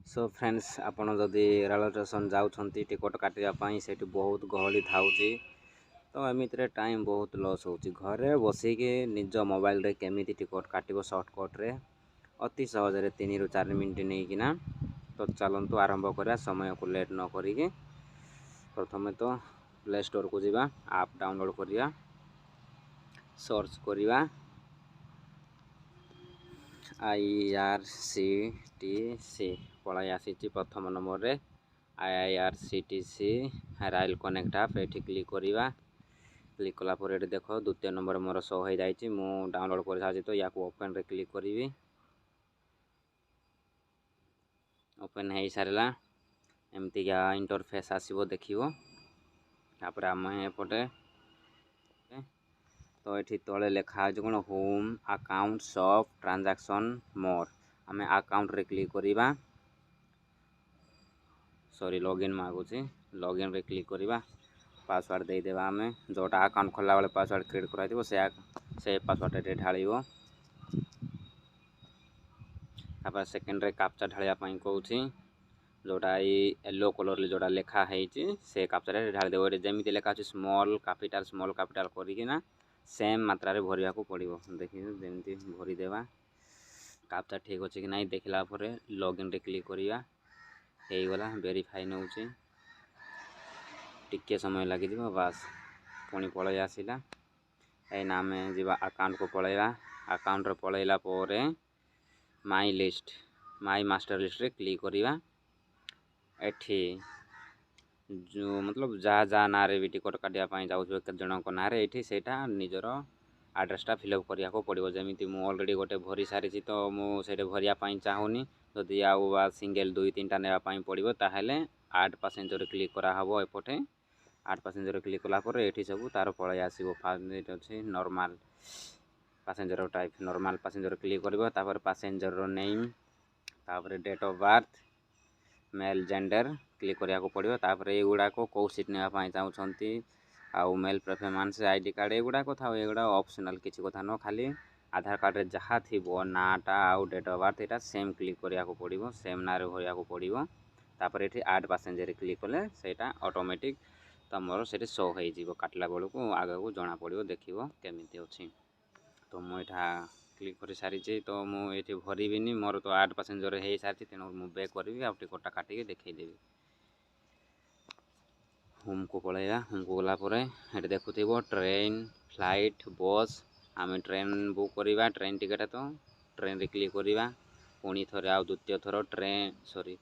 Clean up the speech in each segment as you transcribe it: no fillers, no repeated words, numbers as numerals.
So friends आपण जदि railway station जाउछंती ticket काटिया से बहुत गहली थाउची तो एमितिरे टाइम बहुत लॉस होची। घरे बसिके निज मोबाइल रे केमिति टिकट काटिबो शॉर्टकट रे अति सहज रे 3 ରୁ 4 मिनिट नहीं किना। तो चलंतु आरंभ करिया समय को लेट न करिके प्रथमे तो प्ले स्टोर को जीवा आप डाउनलोड करिया सर्च करिया IRCTC पलाई आसी प्रथम नंबर रे IRCTC राइल कनेक्ट आप ये क्लिक करिवा। क्लिक कला पर ये देख द्वितीय नंबर मोर शो हो जाए मु डाउनलोड कर सारी तो या ओपन रे क्लिक करी। ओपन हो सारा एमतीका इंटरफेस आसो देखियो। तापर आम एपटे तो ये तले लिखा है कौन होम अकाउंट शॉप ट्रांजैक्शन मोर आम अकाउंट रे क्लिक करिवा। सॉरी लॉगिन मागुची लॉगिन रे क्लिक करिवा। पासवर्ड दे देवा आम जोटा अकाउंट खोला बेले पासवर्ड क्रिएट कराइबो से पासवर्ड रे ढालिबो। तापर सेकेंड रे कैप्चा ढालिया पई कहूची जोटा येलो कलर ले जोटा लिखा है से कैप्चा रे ढाल देबो। जेमिति लिखा अछि स्मॉल कैपिटल करिकिना सेम मात्रा रे भरिया को पड़िबो। देखियो जेमिति भरी देवा कैप्चा ठीक अछि कि नहीं देखला परे लॉगिन रे क्लिक करिया। हे गला वेरीफाई नउची टिके समय लगी दिबो बस पुणी पळै आसिला। एना में जीवा अकाउंट को पळैला अकाउंट रे पळैला परे माई मास्टर लिस्ट रे क्लिक करिवा। एठी जो मतलब जा ना रे भी टिकट काटिया पई जाउ केते जण को ना रे एठी सेटा निजर एड्रेसटा फिलअप करिया को पड़िबो। जेमिति मु ऑलरेडी गोटे भरी सारी तो मु सेटे भरिया पई चाहुनी जदि आउ बा सिंगल 2-3टा नेबा पई पड़िबो ताहेले 8 पैसेंजर क्लिक करा हबो। एपटे 8 पैसेंजर क्लिक कला पर एठी सब तार पळै आसीबो। फास्ट अछि normal passenger type normal passenger click करिबो। तापर पैसेंजर रो नेम तापर date of birth male gender click करिया को पड़िबो। तापर एगुडा को को सीट नेबा पई चाहुछंती आउ मेल प्रेफरेंस आईडी कार्ड एगुडा को था एगुडा ऑप्शनल किछि कथा न खाली आधार कार्ड रे जहा थिबो नाटा आउ date of birth Etah same click करिया को पड़िबो सेम ना रे भरिया को पड़िबो। तापर एठी ऐड पैसेंजर क्लिक कले सेटा ऑटोमेटिक तमरो सेठी शो हो जिवो काटला बेलू को आगे को जना पड़िबो देखिबो केमिति अछि। तो मु एठा क्लिक कर सारी तो मुझे भरबिनी मोर तो 8 पैसेंजर हो सारी तेणु मुझे बैक करी आ टिकटा काटिके देखदेवी। होम को पलैया होम को गलापर ये देखुव ट्रेन फ्लाइट बस आम ट्रेन बुक करवा ट्रेन टिकेट तो ट्रेन रे क्लिक करवा पुणी थे आ द्वितीय थर ट्रेन सॉरी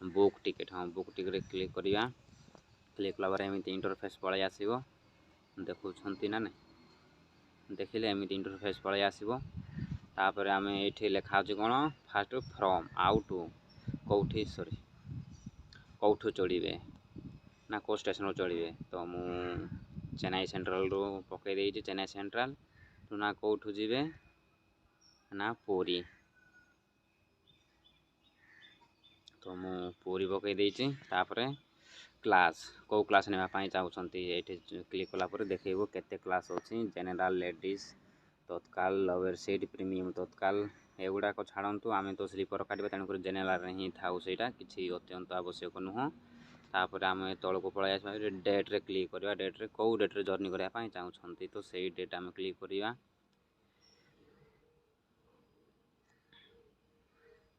बुक टिकेट हाँ बुक टिकेट क्लिक करवा। क्लिक कलापर एमती इंटरफेस पलि आसो देखुं ना नहीं देखिले एमती इंटरफेस पलि आसो। तापर आम ये लिखा अच्छे कौन फास्ट फ्रॉम आउ टू कौटी सॉरी कौटू चढ़े ना को स्टेशन चढ़े तो मु चेन्नई सेंट्रल रू पकई देती चेन्नई सेंट्रल तो ना कौटू जीवे ना पुरी तो मु पुरी पकई देती। तापर क्लास कौ क्लास नापी चाहते ये क्लिक कलापर देखो केते क्लास अच्छी जनरल लेडीज तत्काल लोअर सीट प्रीमियम तत्काल एगुड़ाक छाड़ू आम तो स्लीपर काटा तेणुक जेनेराल ही था सहीटा किसी अत्यंत आवश्यक नुह। तापर आम तौक पलि आस डेट रे क्लिक करवा डेट रे कौ डेट रे जर्नी करने चाहते तो सही डेट आम क्लिक करवा।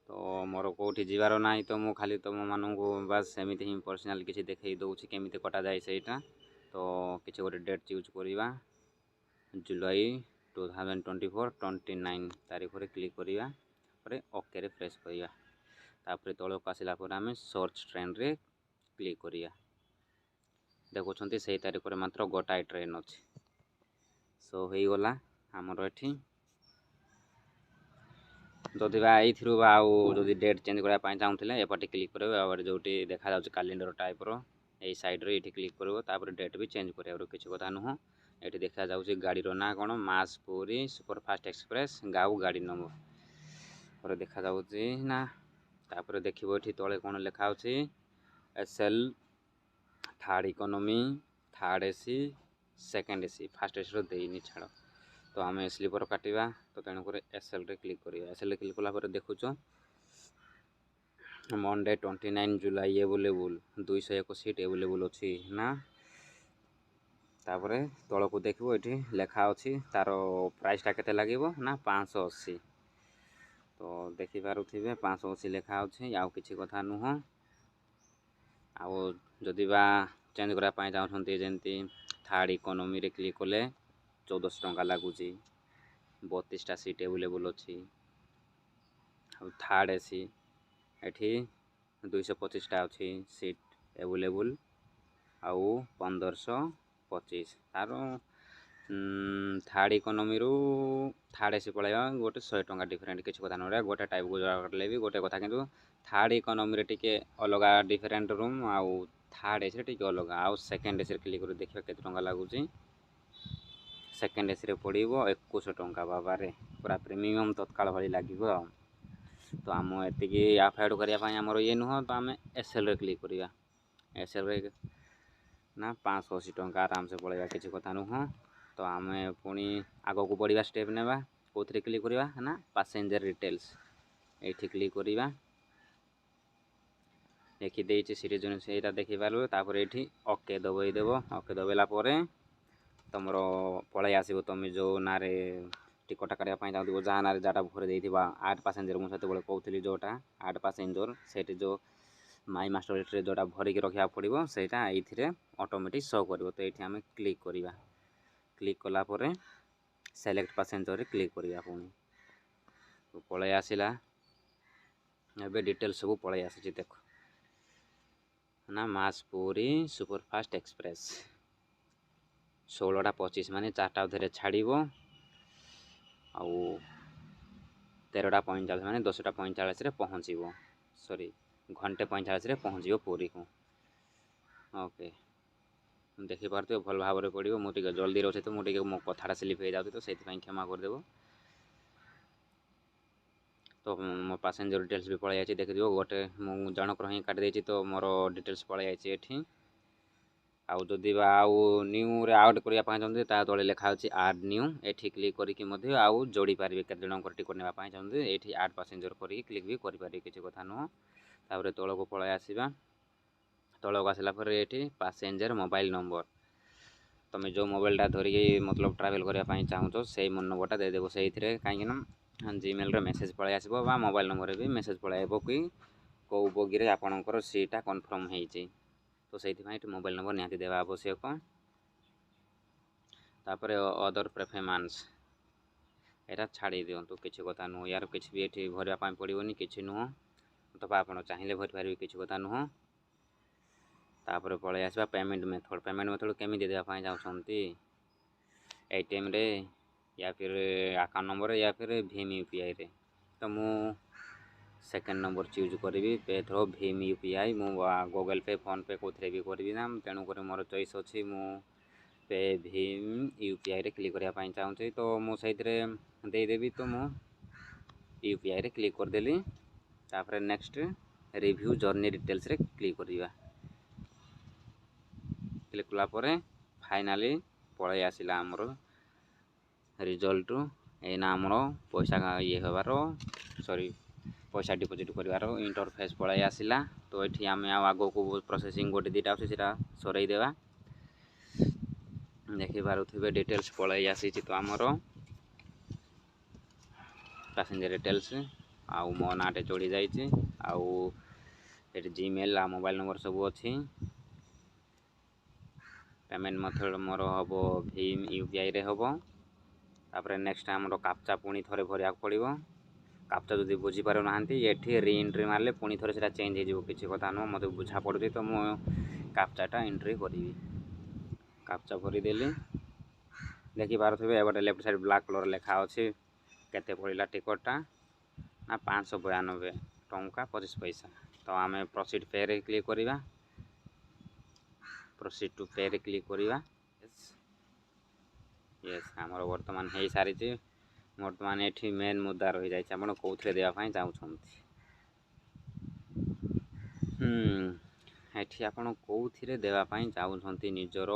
तो मोर कौटी जीवार ना तो मु खाली तुम मानू बस सेमती ही पर्सनाल किसी देखई दूसरी केमी कटा जाए सहीटा तो किसी गोटे डेट चूज करवा जुलाई 2024-29 तारीख रे क्लिक करवा ओके रे प्रेस करवा। तापर तौक आसला आम सर्च ट्रेन रे क्लिक करवा देखुं से तारीख में मात्र गोटाए ट्रेन अच्छी सो हो गला आमर एठी जदि आउदी डेट चेंज करने चाहूँगे एपटे क्लिक करेंगे जो देखा कैलेंडर टाइप रो साइड्रे ये क्लिक कर डेट भी चेंज कर किसी कथा नुह। ये देखा जाऊँगी गाड़ी ना कौन मास पुरी सुपरफास्ट एक्सप्रेस गाऊ गाड़ी नंबर देखा ना। तापर देखो ये तले कौन लिखा SL third economy third AC second AC fast AC रो देनी छाड़ तो आम स्लीपर काटिवा तो तेणुक SL रे क्लिक करवा। SL रे क्लिक कलापर देखुच ମଣ୍ଡେ 29 ଜୁଲାଇ ଏଭେଲେବୁଲ୍ 201 ସିଟ୍ ଏଭେଲେବୁଲ୍ ଅଛି ନା। ତାପରେ ତଳକୁ ଦେଖିବ ଏଠି ଲେଖା ଅଛି ତାର ପ୍ରାଇସ୍ଟା କେତେ ଲାଗିବ ନା 580। ତ ଦେଖିପାରୁଥିବେ 580 ଲେଖା ଅଛି, ଆଉ କିଛି କଥା ନୁହଁ। ଆଉ ଯଦି ବା ଚେଞ୍ଜ କରିବା ପାଇଁ ଚାହୁଁଛନ୍ତି ଯେମିତି ଥାର୍ଡ଼ ଇକୋନୋମିରେ କ୍ଲିକ୍ କଲେ 1400 ଟଙ୍କା ଲାଗୁଛି, 32ଟା ସିଟ୍ ଏଭେଲେବୁଲ୍ ଅଛି। ଆଉ ଥାର୍ଡ଼ ଏସି ଏଠି 225ଟା ଅଛି ସିଟ୍ ଏଭେଲେବୁଲ୍, ଆଉ 1525। ତାର ଥାର୍ଡ଼ ଇକୋନୋମିରୁ ଥାର୍ଡ଼ ଏସି ପଳାଇବା ଗୋଟେ 100 ଟଙ୍କା ଡିଫରେଣ୍ଟ, କିଛି କଥା ନୁହେଁ। ଗୋଟେ ଟାଇପ୍କୁ କଲେ ବି ଗୋଟେ କଥା, କିନ୍ତୁ ଥାର୍ଡ଼ ଇକୋନୋମିରେ ଟିକେ ଅଲଗା ଡିଫରେଣ୍ଟ ରୁମ୍, ଆଉ ଥାର୍ଡ଼ ଏସିରେ ଟିକେ ଅଲଗା। ଆଉ ସେକେଣ୍ଡ ଏସିରେ କ୍ଲିକ୍ କରି ଦେଖିବା କେତେ ଟଙ୍କା ଲାଗୁଛି। ସେକେଣ୍ଡ ଏସିରେ ପଡ଼ିବ 2100 ଟଙ୍କା। ବାବାରେ, ପୁରା ପ୍ରିମିୟମ୍ ତତ୍କାଳ ଭଳି ଲାଗିବ ଆଉ। ତ ଆମ ଏତିକି ଆଫୋର୍ଡ଼ କରିବା ପାଇଁ ଆମର ଇଏ ନୁହଁ, ତ ଆମେ ଏସ୍ଏଲ୍ରେ କ୍ଲିକ୍ କରିବା। ଏସ୍ଏଲ୍ରେ ନା 580 ଟଙ୍କା ଆରାମସେ ପଳାଇବା, କିଛି କଥା ନୁହଁ। ତ ଆମେ ପୁଣି ଆଗକୁ ବଢ଼ିବା, ଷ୍ଟେପ୍ ନେବା। କେଉଁଥିରେ କ୍ଲିକ୍ କରିବା ନା ପାସେଞ୍ଜର ଡିଟେଲ୍ସ, ଏଇଠି କ୍ଲିକ୍ କରିବା। ଦେଖିଦେଇଛି ସିରିଜନ୍, ସେଇଟା ଦେଖିପାରିବ। ତାପରେ ଏଇଠି ଓକେ ଦବାଇଦେବ। ଓକେ ଦବାଇଲା ପରେ ତୁମର ପଳାଇ ଆସିବ ତୁମେ ଯେଉଁ ନାଁରେ ଟିକଟ କାଟିବା ପାଇଁ ଚାହୁଁଥିବ, ଯାହା ନାଁରେ ଯାହାଟା ଭରି ଦେଇଥିବା। ଆଡ୍ ପାସେଞ୍ଜର ମୁଁ ସେତେବେଳେ କହୁଥିଲି ଯେଉଁଟା ଆଡ୍ ପାସେଞ୍ଜର, ସେଇଠି ଯେଉଁ ମାଇ ମାଷ୍ଟର ଏଥିରେ ଯେଉଁଟା ଭରିକି ରଖିବାକୁ ପଡ଼ିବ, ସେଇଟା ଏଇଥିରେ ଅଟୋମେଟିକ୍ ଶୋ କରିବ। ତ ଏଇଠି ଆମେ କ୍ଲିକ୍ କରିବା। କ୍ଲିକ୍ କଲା ପରେ ସେଲେକ୍ଟ ପାସେଞ୍ଜରରେ କ୍ଲିକ୍ କରିବା। ପୁଣି ପଳାଇ ଆସିଲା। ଏବେ ଡିଟେଲ୍ସ ସବୁ ପଳାଇ ଆସିଛି, ଦେଖ ନା ମାସ୍ ପୁରୀ ସୁପରଫାଷ୍ଟ ଏକ୍ସପ୍ରେସ୍ 16ଟା 25, ମାନେ 4ଟା ଅଧେରେ ଛାଡ଼ିବ। ଆଉ 13ଟା 45, ମାନେ 10ଟା 45ରେ ପହଞ୍ଚିବ। ସରି, ଘଣ୍ଟେ 45ରେ ପହଞ୍ଚିବ ପୁରୀକୁ। ଓକେ, ଦେଖିପାରୁଥିବେ ଭଲ ଭାବରେ ପଡ଼ିବ। ମୁଁ ଟିକେ ଜଲ୍ଦିରେ ଅଛି, ତ ମୁଁ ଟିକେ ମୋ କଥାଟା ସ୍ଲିପ୍ ହେଇଯାଉଛି, ତ ସେଇଥିପାଇଁ କ୍ଷମା କରିଦେବ। ତ ମୋ ପାସେଞ୍ଜର ଡିଟେଲ୍ସ ବି ପଳାଇ ଯାଇଛି, ଦେଖିଦିଅ। ଗୋଟେ ମୁଁ ଜଣଙ୍କର ହିଁ କାଟି ଦେଇଛି, ତ ମୋର ଡିଟେଲ୍ସ ପଳାଇ ଯାଇଛି ଏଠି। ଆଉ ଯଦି ବା ଆଉ ନ୍ୟୁରେ ଆଉଟ୍ କରିବା ପାଇଁ ଚାହୁଁଛନ୍ତି, ତା ତଳେ ଲେଖା ଅଛି ଆଡ୍ ନ୍ୟୁ। ଏଠି କ୍ଲିକ୍ କରିକି ମଧ୍ୟ ଆଉ ଯୋଡ଼ି ପାରିବେ। କେତେ ଜଣଙ୍କର ଟିକଟ ନେବା ପାଇଁ ଚାହୁଁଛନ୍ତି, ଏଇଠି ଆଡ୍ ପାସେଞ୍ଜର କରିକି କ୍ଲିକ୍ ବି କରିପାରିବେ, କିଛି କଥା ନୁହଁ। ତାପରେ ତଳକୁ ପଳାଇ ଆସିବା। ତଳକୁ ଆସିଲା ପରେ ଏଇଠି ପାସେଞ୍ଜର ମୋବାଇଲ୍ ନମ୍ବର, ତୁମେ ଯେଉଁ ମୋବାଇଲଟା ଧରିକି ମତଲବ ଟ୍ରାଭେଲ୍ କରିବା ପାଇଁ ଚାହୁଁଛ, ସେଇ ନମ୍ବରଟା ଦେଇଦେବ ସେଇଥିରେ। କାହିଁକିନା ଜିମେଲ୍ରେ ମେସେଜ୍ ପଳାଇ ଆସିବ, ବା ମୋବାଇଲ୍ ନମ୍ବରରେ ବି ମେସେଜ୍ ପଳାଇ ଆସିବ କି କେଉଁ ବଗିରେ ଆପଣଙ୍କର ସିଟ୍ଟା କନଫର୍ମ ହେଇଛି। ତ ସେଇଥିପାଇଁ ଏଠି ମୋବାଇଲ୍ ନମ୍ବର ନିହାତି ଦେବା ଆବଶ୍ୟକ। ତାପରେ ଅଦର ପ୍ରେଫରମାନ୍ସ ଏଇଟା ଛାଡ଼ି ଦିଅନ୍ତୁ, କିଛି କଥା ନୁହଁ। ୟାର କିଛି ବି ଏଠି ଭରିବା ପାଇଁ ପଡ଼ିବନି, କିଛି ନୁହଁ। ଅଥବା ଆପଣ ଚାହିଁଲେ ଭରିପାରିବେ, କିଛି କଥା ନୁହଁ। ତାପରେ ପଳାଇ ଆସିବା ପେମେଣ୍ଟ ମେଥଡ଼। ପେମେଣ୍ଟ ମେଥଡ଼ କେମିତି ଦେବା ପାଇଁ ଚାହୁଁଛନ୍ତି, ATMରେ, ୟା ଫିର୍ ଆକାଉଣ୍ଟ ନମ୍ବରରେ, ୟା ଫିର୍ ଭୀମ୍ UPIରେ। ତ ମୁଁ ସେକେଣ୍ଡ ନମ୍ବର ଚୁଜ୍ କରିବି, ପେ ଥ୍ରୋ ଭୀମ୍ UPI। ମୁଁ ଗୁଗଲ୍ ପେ, ଫୋନ୍ପେ କେଉଁଥିରେ ବି କରିବି ନା, ତେଣୁକରି ମୋର ଚଏସ୍ ଅଛି। ମୁଁ ପେ ଭୀମ୍ UPIରେ କ୍ଲିକ୍ କରିବା ପାଇଁ ଚାହୁଁଛି, ତ ମୁଁ ସେଇଥିରେ ଦେଇଦେବି। ତ ମୁଁ UPIରେ କ୍ଲିକ୍ କରିଦେଲି। ତାପରେ ନେକ୍ସଟ ରିଭ୍ୟୁ ଜର୍ଣ୍ଣି ଡିଟେଲ୍ସରେ କ୍ଲିକ୍ କରିବା। କ୍ଲିକ୍ କଲା ପରେ ଫାଇନାଲି ପଳାଇ ଆସିଲା ଆମର ରିଜଲ୍ଟ। ଏଇନା ଆମର ପଇସା ଇଏ ହେବାର, ସରି, ପଇସା ଡିପୋଜିଟ୍ କରିବାର ଇଣ୍ଟରଫେସ୍ ପଳାଇ ଆସିଲା। ତ ଏଠି ଆମେ ଆଉ ଆଗକୁ ପ୍ରୋସେସିଂ ଗୋଟେ ଦୁଇଟା ଅଛି, ସେଇଟା ସରେଇ ଦେବା। ଦେଖିପାରୁଥିବେ ଡିଟେଲ୍ସ ପଳାଇ ଆସିଛି ତ ଆମର ପାସେଞ୍ଜର ଡିଟେଲ୍ସ, ଆଉ ମୋ ନାଁଟେ ଚଢ଼ି ଯାଇଛି। ଆଉ ଏଠି ଜିମେଲ୍ ଆଉ ମୋବାଇଲ୍ ନମ୍ବର ସବୁ ଅଛି। ପେମେଣ୍ଟ ମେଥଡ଼ ମୋର ହେବ ଭୀମ୍ UPIରେ ହେବ। ତାପରେ ନେକ୍ସଟ ଆମର କାପ୍ଚା ପୁଣି ଥରେ ଭରିବାକୁ ପଡ଼ିବ। କାପ୍ଚା ଯଦି ବୁଝିପାରୁନାହାନ୍ତି, ଏଠି ରି ଏଣ୍ଟ୍ରି ମାରିଲେ ପୁଣି ଥରେ ସେଇଟା ଚେଞ୍ଜ ହେଇଯିବ, କିଛି କଥା ନୁହଁ। ମୋତେ ବୁଝା ପଡ଼ୁଛି, ତ ମୁଁ କାପ୍ଚାଟା ଏଣ୍ଟ୍ରି କରିବି। କାପ୍ଚା ଭରିଦେଲି। ଦେଖିପାରୁଥିବେ ଏପଟେ ଲେଫ୍ଟ ସାଇଡ଼୍ ବ୍ଲାକ୍ କଲର୍ ଲେଖା ଅଛି କେତେ ପଡ଼ିଲା ଟିକଟଟା, ନା 592 ଟଙ୍କା 25 ପଇସା। ତ ଆମେ ପ୍ରୋସିଡ୍ ପେରେ କ୍ଲିକ୍ କରିବା। ପ୍ରୋସିଡ୍ ଟୁ ପେରେ କ୍ଲିକ୍ କରିବା। ୟେସ୍, ଆମର ବର୍ତ୍ତମାନ ହେଇସାରିଛି। ବର୍ତ୍ତମାନ ଏଠି ମେନ୍ ମୁଦ୍ଦା ରହିଯାଇଛି, ଆପଣ କେଉଁଥିରେ ଦେବା ପାଇଁ ଚାହୁଁଛନ୍ତି। ଏଠି ଆପଣ କେଉଁଥିରେ ଦେବା ପାଇଁ ଚାହୁଁଛନ୍ତି, ନିଜର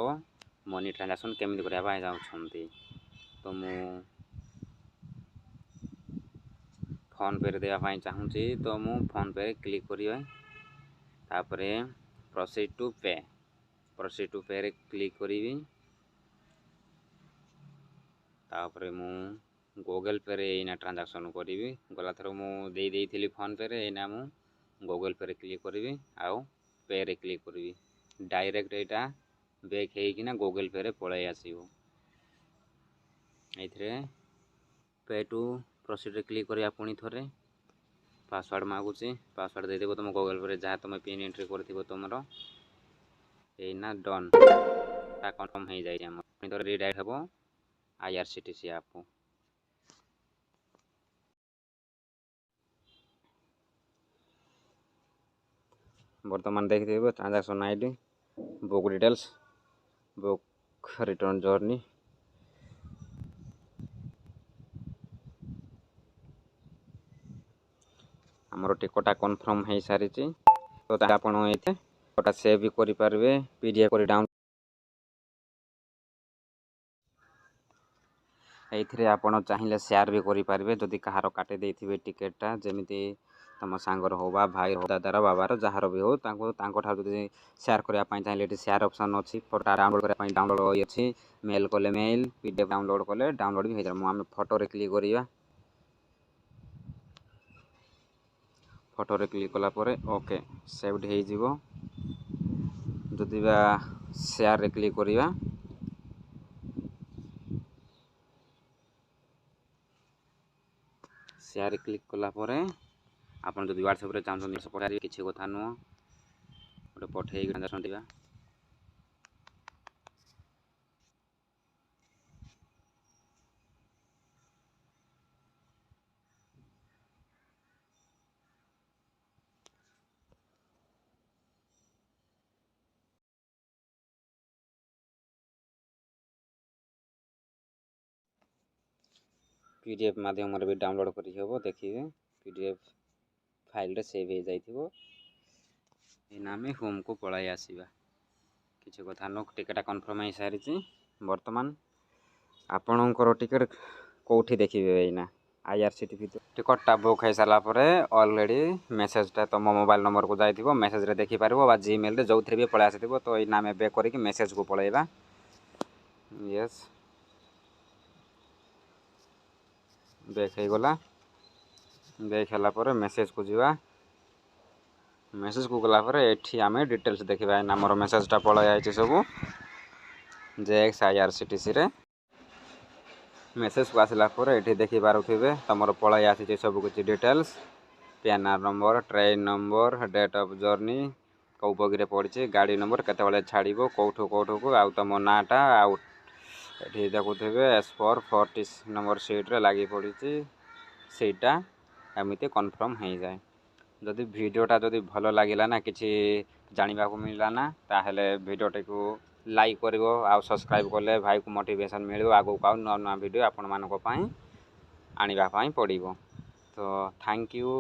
ମନି ଟ୍ରାଞ୍ଜାକ୍ସନ୍ କେମିତି କରିବା ପାଇଁ ଚାହୁଁଛନ୍ତି। ତ ମୁଁ फोन पे देवाई चाहूँगी तो मु फोन पे क्लिक करिए तापरे प्रोसीड टू पे रे क्लिक करी तापरे मु गूगल पे रे एना ट्रांजैक्शन करी गला थर मु दे फोन पे रे एना मु गूगल पे रे क्लिक करी आउ पे रे क्लिक करी डायरेक्ट एटा बैक होना गूगल पे रे पलि आसो ये पे टू प्रोसीड रे क्लिक करिया पुणी थरे पासवर्ड मागुची पासवर्ड देदेव तुम गूगल पे जहाँ तुम पिन एंट्री कर तुम एना डन कन्फर्म हो जाए थोड़ा रिडायरेक्ट हम IRCTC ऐप को बर्तमान देखिए transaction ID book details book return journey आमर टिकटा कन्फर्म हो सारी तो आप सेव भी करें PDF कर डाउन ये आपड़ चाहिए सेयार भी करेंगे जदि कहार काटे देते टिकेटा जमी तुम सांगर हो बा भाई हो दादार बाबार जार भी हो सेयार करने चाहिए सेयार ऑप्शन अच्छी फोटो डाउनलोड करने डाउनलोड अच्छी मेल कले मेल PDF डाउनलोड कले डाउनलोड भी हो जाए आम फोटो रे क्लिक करिया फोटो रे क्लिक कलापर ओके सेव्ड हो जदि बा सेयार रे क्लिक करिया सेयार क्लिक कलापर आपन जदि व्हाट्सएप रे चाहते पठार किसी कथा नुह गोटे पठे ट्रांजैक्शन PDF माध्यम भी डाउनलोड कर देखिए PDF फाइल रे सेव हो जाइए नाम होम को पलाई आसवा किसी कथा नुह टिकेटा कन्फर्म हो सारी बर्तमान आपणकर टिकेट कौटी देखिए एना IRCTC टिकटा बुक हो सारापर अलरेडी मेसेजटा तुम मोबाइल नंबर को जाइए मेसेज रे देखिपार जीमेल जो थे भी पलि आसी तो ये नाम बैक करके मेसेज को पलैबा यस बैक हो गला बैक है मेसेज को जीवा मेसेज को गलापर ये आम डिटेल्स देखा नामर मेसेजटा पलि आई सब JX IRCTC रे मेसेज को आसला ये देखी पारे तुम पलि आसी सब किसी details PNR number train number date of journey कौ बगी पड़ी गाड़ी नंबर केतबे छाड़ कौठू कौठू को आउ तुम नाटा आउ ये देखुवे S440 नंबर सीट रे लगी पड़ी सीटा एमती कन्फर्म हो जाए जदि वीडियोटा जदि भल लगिला ना किसी जाना को मिलला ना ताहले वीडियोटी को लाइक कर आउ सब्सक्राइब कले भाई को मोटिवेशन मिल आगू आउ नुआ नुआ वीडियो आपण मानक आने पड़ो तो थैंक यू।